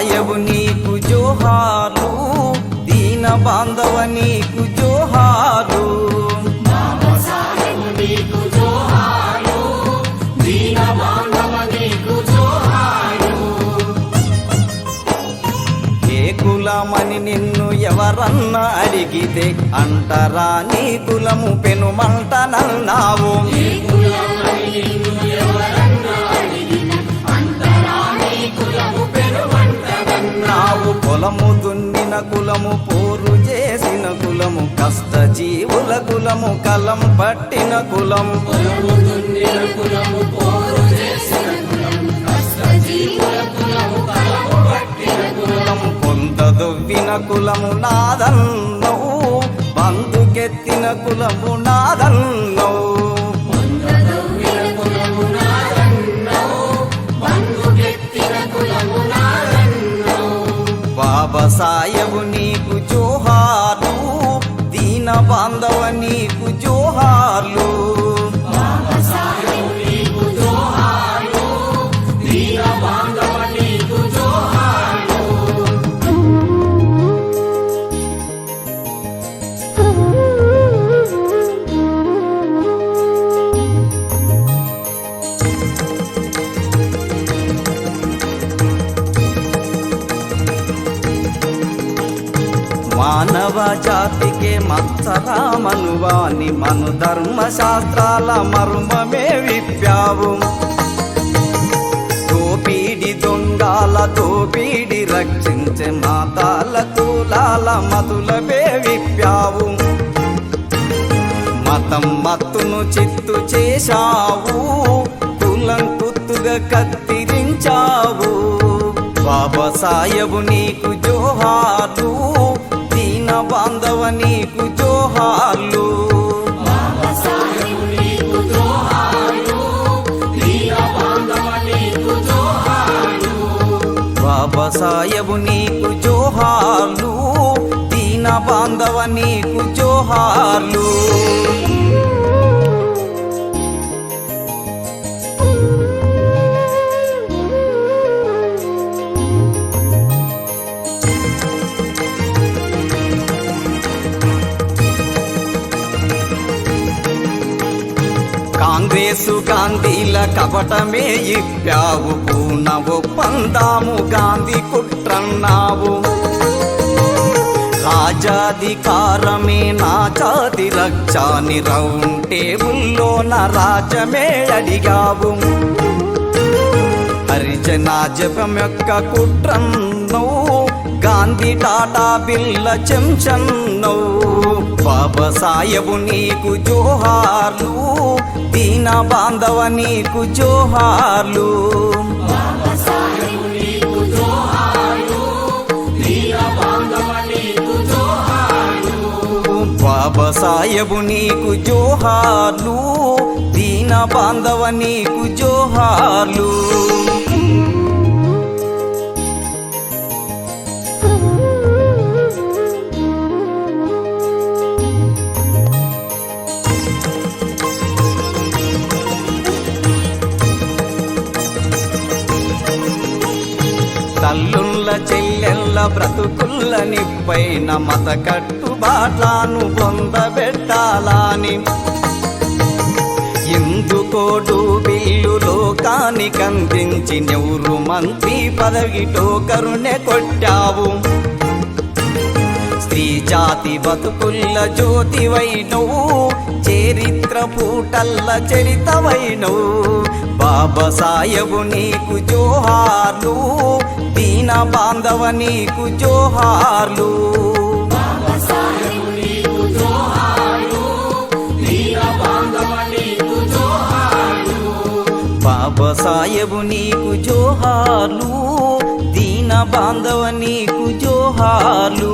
సాయబు నీకు జోహార్లు, దీన బాంధవ నీకు జోహార్లు. బాబా సాహెబ్ నీకు జోహార్లు, దీన బాంధవ నీకు జోహార్లు. ఏ కులమని నిన్ను ఎవరన్నా అడిగితే అంటరా నీ కులము పెనుమంటనన్నావు. ఏ కులమని నిన్ను ఎవరన్నా అడిగినా అంటరా నీ కులము పెనుమంటదన్నావు. పొలము దున్నిన కులము, పోరు చేసిన కులము, కష్టజీవుల కులము, కలం పట్టిన కులం. పొలము దున్నిన కులము, పోరు చేసిన కులము, కష్టజీవుల కులము, కలము పట్టిన కులం. పొందదొవ్విన కులము నాదన్నవు, బందుకెత్తిన కులము నాదన్నవు. పొందదొవ్విన కులము నాదన్నవు, బందుకెత్తిన కులము నాదన్నవు. బాబా సాయబు నీకు జోహార్లు, దీన బాంధవ నీకు జోహార్లు. బాబా సాహెబ్ నీకు జోహార్లు, దీన బాంధవ నీకు జోహార్లు. మానవ జాతికే మత్సరామనువాని మను ధర్మశాస్త్రాల మర్మమే విప్పావు. దోపిడి దొంగల దోపిడి రక్షించే మాతాల కులాల మతులవే విప్పావు. మతం మత్తును చిత్తు చేశావు, కులం కుత్తుగా కత్తిరించావు. బాబా సాయబు నీకు జోహార్లు, దీన బాంధవ నీకు జోహార్లు. బాబా సాహెబ్ నీకు జోహార్లు, దీన బాంధవ నీకు జోహార్లు. బాబా సాయబు నీకు జోహార్లు, దీన బాంధవ నీకు జోహార్లు. కాంగ్రెసు గాంధీల కపటమే ఇప్పావు, పూన ఒప్పందాము గాంధీ కుట్రన్నావు. రాజాధికారమే నా జాతి రక్షాని రౌండ్ టేబుల్లోన రాజ్యమే అడిగావు. హరిజన జపం యొక్క కుట్రన్నవు, గాంధీ టాటా బిల్ల చెంచన్నవు. బాబా సాయబు నీకు జోహార్లు, దీన బాంధవ నీకు జోహార్లు. బాబా సాహెబ్ నీకు జోహార్లు, దీన బాంధవ నీకు జోహార్లు. బాబా సాయబు నీకు జోహార్లు, దీన బాంధవ నీకు జోహార్లు. తల్లుల్ల చెల్లెల్ల బ్రతుకుల్ల నిప్పైన మత కట్టుబాట్లను పొందబెట్టాలని, ఎందుకోడు బిల్లు లోకానికి అందించి నెహ్రూ మంత్రి పదవి టోకరునే కొట్టావు. స్త్రీ జాతి బతుకుల్ల జ్యోతివైనవు, చరిత్ర పూటల్ల చరితవైనవు. బాబా సాయబు నీకు జోహార్లు, దీన బాంధవ నీకు జోహార్లు. బాబా సాహెబ్ నీకు జోహార్లు, దీన బాంధవ నీకు జోహార్లు. బాబా సాయబు నీకు జోహార్లు, దీన బాంధవ నీకు జోహార్లు.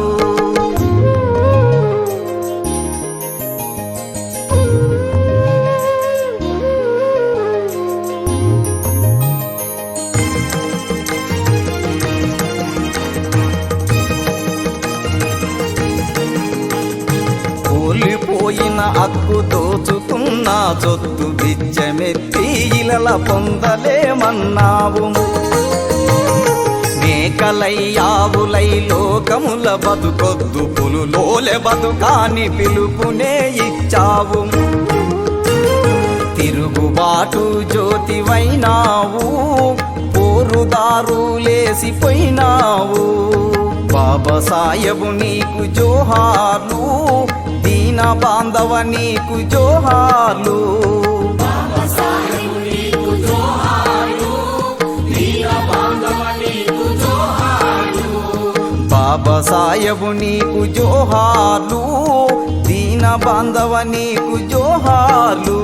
కోల్పోయిన హక్కు దోచుకున్న చొత్తు బిచ్చమెత్తి ఇలల పొందలేమన్నావు. మేకలై ఆవులై లోకముల బతుకొద్దు పులులోలే బతుకాని పిలుపునే ఇచ్చావు తిరుగుబాటు జ్యోతివైనావు పోరుదారులేసిపోయినావు బాబాసాహెబు నీకు జోహార్లు దీన బాంధవ నీకు జోహార్లు బాబాసాహెబు నీకు జోహార్లు దీన బాంధవ నీకు జోహార్లు బాబాసాహెబు నీకు జోహార్లు దీన బాంధవ నీకు జోహార్లు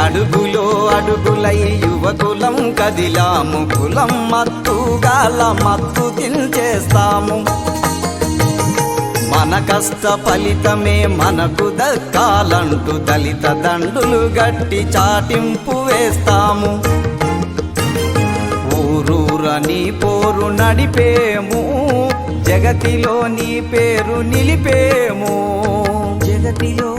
అడుగులో అడుగులై యువకులం కదిలాము కులం మత్తుగాల మత్తు దించేస్తాము మన కష్ట ఫలితమే మనకు దక్కాలంటూ దళిత దండులు గట్టి చాటింపు వేస్తాము ఊరూరని పోరు నడిపేము జగతిలో నీ పేరు నిలిపేము జగతిలో